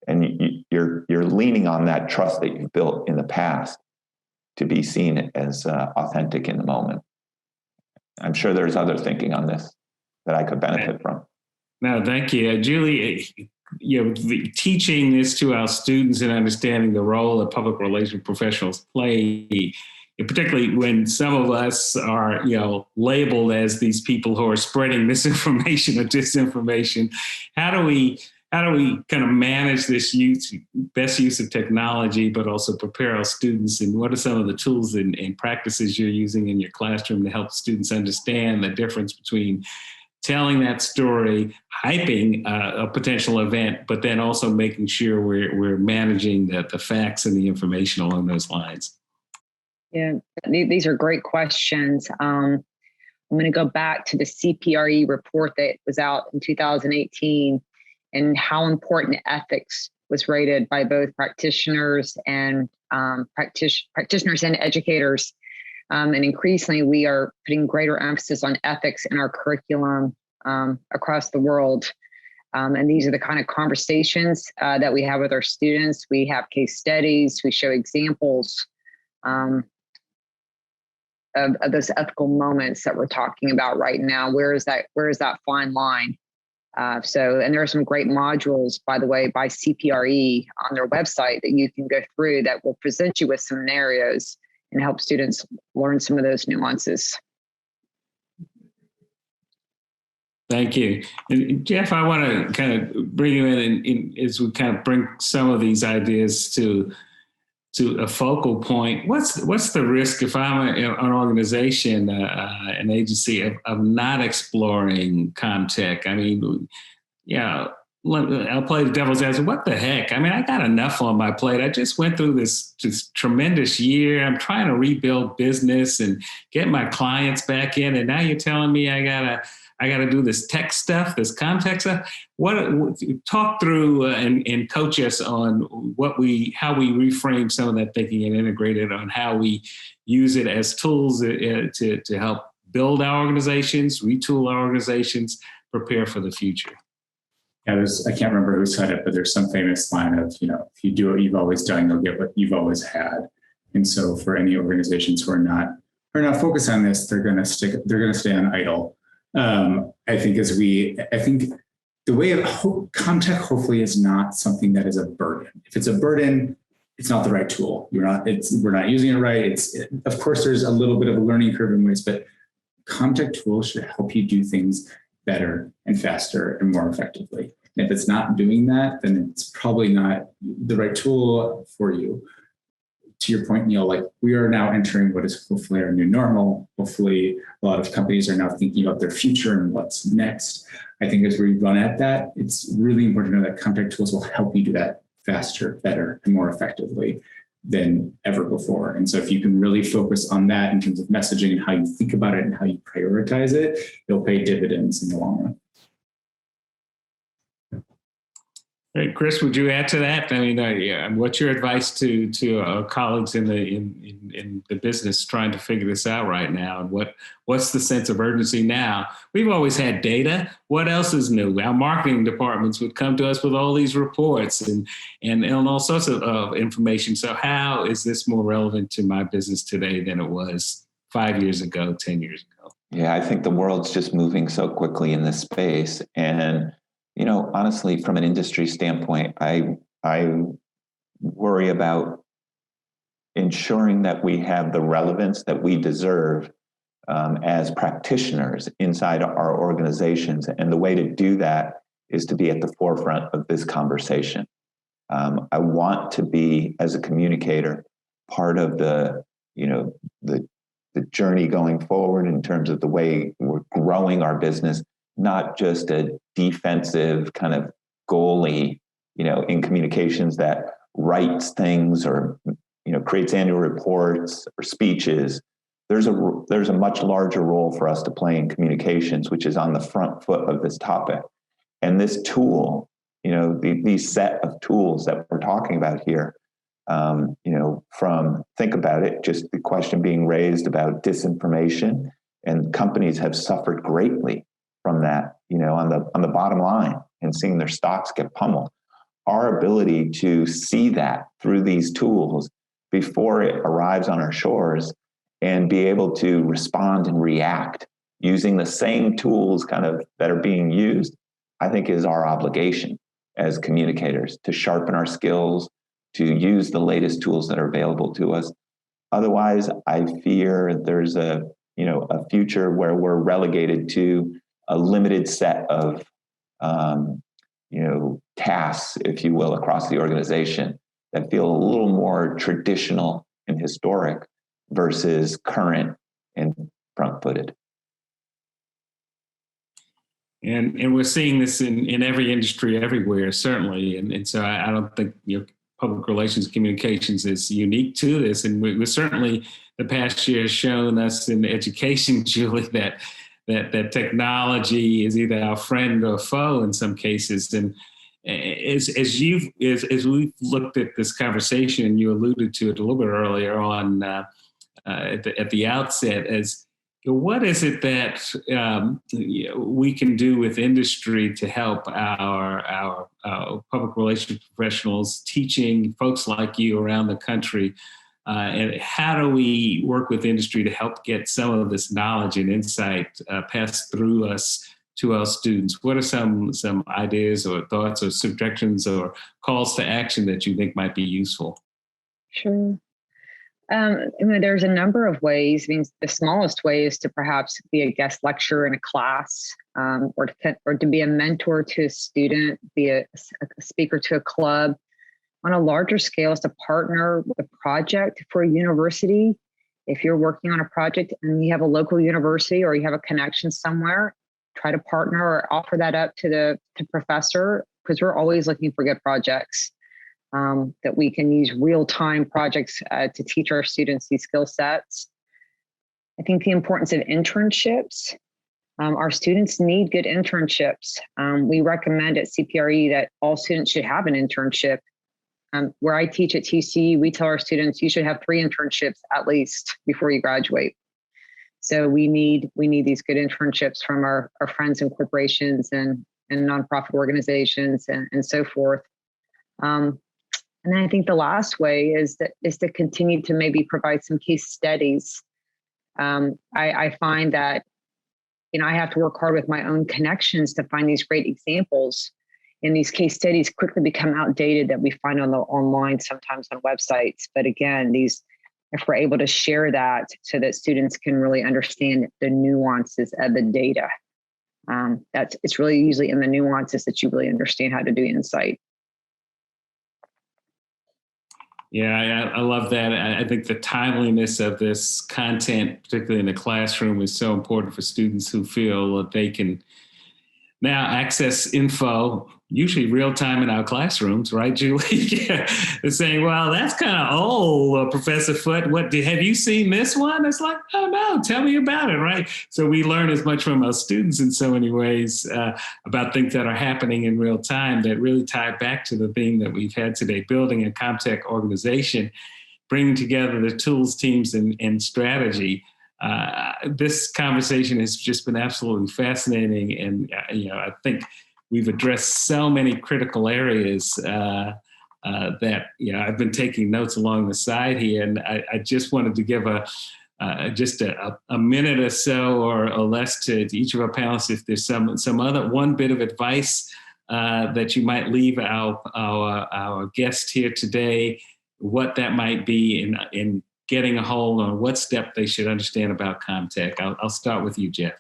D: And you're leaning on that trust that you've built in the past to be seen as authentic in the moment. I'm sure there's other thinking on this that I could benefit from.
A: No, thank you. Julie, teaching this to our students and understanding the role that public relations professionals play, particularly when some of us are, labeled as these people who are spreading misinformation or disinformation. How do we kind of manage this best use of technology, but also prepare our students? And what are some of the tools and practices you're using in your classroom to help students understand the difference between telling that story, hyping a potential event, but then also making sure we're managing the facts and the information along those lines?
F: Yeah, these are great questions. I'm going to go back to the CPRE report that was out in 2018 and how important ethics was rated by both practitioners and practitioners and educators. And increasingly, we are putting greater emphasis on ethics in our curriculum across the world. And these are the kind of conversations that we have with our students. We have case studies, we show examples of those ethical moments that we're talking about right now. Where is that fine line? And there are some great modules, by the way, by CPRE on their website that you can go through that will present you with some scenarios and help students learn some of those nuances.
A: Thank you. And Jeff, I want to kind of bring you in as we kind of bring some of these ideas to a focal point. What's the risk if I'm an organization, an agency, of not exploring CommTech? I mean, I'll play the devil's advocate. What the heck? I mean, I got enough on my plate. I just went through this just tremendous year. I'm trying to rebuild business and get my clients back in. And now you're telling me I gotta do this tech stuff, this CommTech stuff. Talk through and coach us on how we reframe some of that thinking and integrate it on how we use it as tools to help build our organizations, retool our organizations, prepare for the future.
E: Yeah, I can't remember who said it, but there's some famous line of, if you do what you've always done, you'll get what you've always had. And so for any organizations who are not focused on this, they're going to stay on idle. I think the way of CommTech hopefully is not something that is a burden. If it's a burden, it's not the right tool. We're not using it right. Of course, there's a little bit of a learning curve in ways, but CommTech tools should help you do things better and faster and more effectively. And if it's not doing that, then it's probably not the right tool for you. To your point, Neil, we are now entering what is hopefully our new normal. Hopefully, a lot of companies are now thinking about their future and what's next. I think as we run at that, it's really important to know that CommTech tools will help you do that faster, better, and more effectively than ever before. And so if you can really focus on that in terms of messaging and how you think about it and how you prioritize it, it'll pay dividends in the long run.
A: Hey, Chris, would you add to that? I mean, what's your advice to colleagues in the business trying to figure this out right now? And what's the sense of urgency now? We've always had data. What else is new? Our marketing departments would come to us with all these reports and all sorts of information. So how is this more relevant to my business today than it was 5 years ago, 10 years ago?
D: Yeah, I think the world's just moving so quickly in this space. And honestly, from an industry standpoint, I worry about ensuring that we have the relevance that we deserve as practitioners inside our organizations. And the way to do that is to be at the forefront of this conversation. I want to be, as a communicator, part of the journey going forward in terms of the way we're growing our business, not just a defensive kind of goalie, in communications that writes things or, creates annual reports or speeches. There's a much larger role for us to play in communications, which is on the front foot of this topic. And this tool, these set of tools that we're talking about here, think about it, just the question being raised about disinformation, and companies have suffered greatly from that, on the bottom line, and seeing their stocks get pummeled. Our ability to see that through these tools before it arrives on our shores and be able to respond and react using the same tools that are being used, I think is our obligation as communicators, to sharpen our skills, to use the latest tools that are available to us. Otherwise, I fear there's a future where we're relegated to a limited set of, tasks, if you will, across the organization that feel a little more traditional and historic versus current and front-footed.
A: And we're seeing this in every industry everywhere, certainly. And so I don't think public relations communications is unique to this. And we certainly, the past year has shown us in education, Julie, that technology is either our friend or foe in some cases. And as we've looked at this conversation, and you alluded to it a little bit earlier on at the outset, as what is it that we can do with industry to help our public relations professionals, teaching folks like you around the country? And how do we work with industry to help get some of this knowledge and insight passed through us to our students? What are some ideas or thoughts or suggestions or calls to action that you think might be useful?
F: Sure. There's a number of ways. The smallest way is to perhaps be a guest lecturer in a class, or to be a mentor to a student, be a speaker to a club. On a larger scale is to partner with a project for a university. If you're working on a project and you have a local university or you have a connection somewhere, try to partner or offer that up to the professor, because we're always looking for good projects that we can use real-time projects to teach our students these skill sets. I think the importance of internships. Our students need good internships. We recommend at CPRE that all students should have an internship. Where I teach at TCU, we tell our students you should have 3 internships at least before you graduate. So we need these good internships from our friends and corporations and nonprofit organizations and so forth. And then I think the last way is to continue to maybe provide some case studies. I find that I have to work hard with my own connections to find these great examples. And these case studies quickly become outdated that we find online, sometimes on websites. But again, if we're able to share that so that students can really understand the nuances of the data, it's really usually in the nuances that you really understand how to do insight.
A: Yeah, I love that. I think the timeliness of this content, particularly in the classroom, is so important for students who feel that they can now access info, usually real time in our classrooms, right, Julie? Yeah. They're saying, well, that's kind of old, Professor Foote. Have you seen this one? It's like, oh no, tell me about it, right? So we learn as much from our students in so many ways about things that are happening in real time that really tie back to the theme that we've had today, building a CommTech organization, bringing together the tools, teams, and strategy. This conversation has just been absolutely fascinating, and I think we've addressed so many critical areas that I've been taking notes along the side here, and I just wanted to give just a minute or so or less to each of our panelists if there's some other one bit of advice that you might leave our guest here today, what that might be in getting a hold on what step they should understand about CommTech. I'll start with you, Jeff.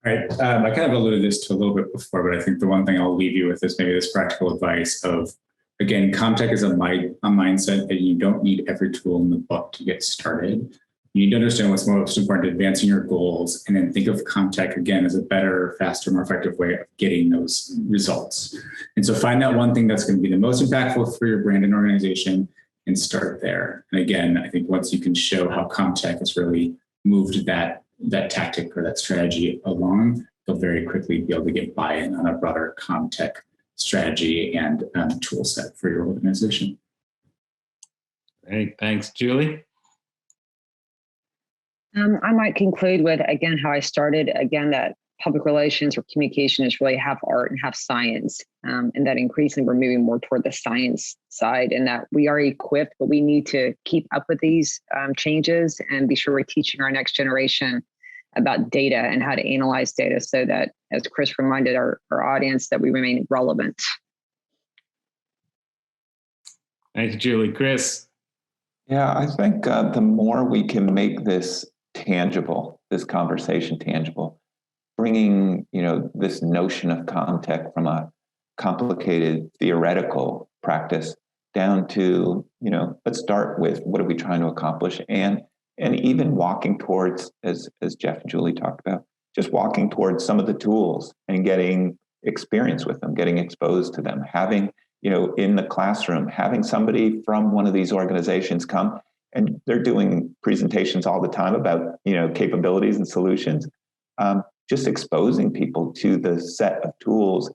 E: All right. I kind of alluded this to a little bit before, but I think the one thing I'll leave you with is maybe this practical advice of, again, CommTech is a mindset that you don't need every tool in the book to get started. You need to understand what's most important to advancing your goals, and then think of CommTech again as a better, faster, more effective way of getting those results. And so find that one thing that's going to be the most impactful for your brand and organization and start there. And again, I think once you can show how CommTech has really moved that tactic or that strategy along, you'll very quickly be able to get buy-in on a broader CommTech strategy and tool set for your organization.
A: Great, thanks, Julie.
F: I might conclude with, again, how I started, again, that public relations or communication is really half art and half science, and that increasingly we're moving more toward the science side, and that we are equipped, but we need to keep up with these changes and be sure we're teaching our next generation about data and how to analyze data so that, as Chris reminded our audience, that we remain relevant.
A: Thank you, Julie. Chris?
D: Yeah, I think the more we can make this tangible, this conversation tangible, bringing this notion of CommTech from a complicated theoretical practice down to let's start with what are we trying to accomplish, and even walking towards, as Jeff and Julie talked about, just walking towards some of the tools and getting experience with them, getting exposed to them, having in the classroom, having somebody from one of these organizations come, and they're doing presentations all the time about capabilities and solutions. Just exposing people to the set of tools,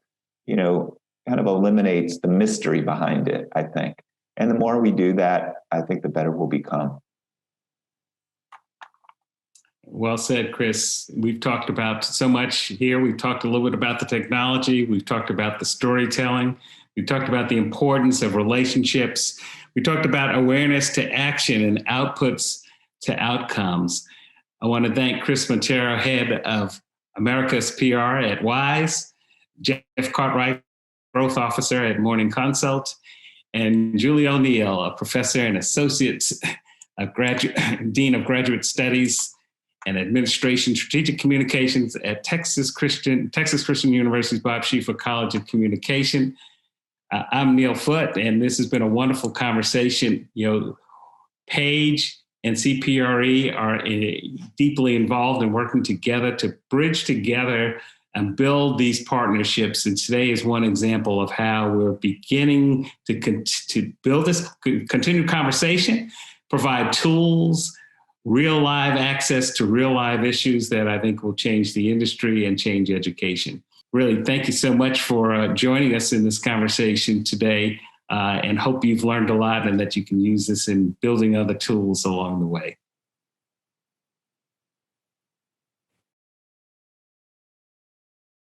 D: kind of eliminates the mystery behind it, I think. And the more we do that, I think the better we'll become.
A: Well said, Chris. We've talked about so much here. We've talked a little bit about the technology. We've talked about the storytelling. We talked about the importance of relationships. We talked about awareness to action and outputs to outcomes. I want to thank Chris Monteiro, head of America's PR at WISE, Jeff Cartwright, growth officer at Morning Consult, and Julie O'Neill, a professor and associate dean of graduate studies and administration, strategic communications at Texas Christian University's Bob Schieffer College of Communication. I'm Neil Foote, and this has been a wonderful conversation. Paige and CPRE are deeply involved in working together to bridge together and build these partnerships. And today is one example of how we're beginning to build this continued conversation, provide tools, real live access to real live issues that I think will change the industry and change education. Really, thank you so much for joining us in this conversation today, and hope you've learned a lot and that you can use this in building other tools along the way.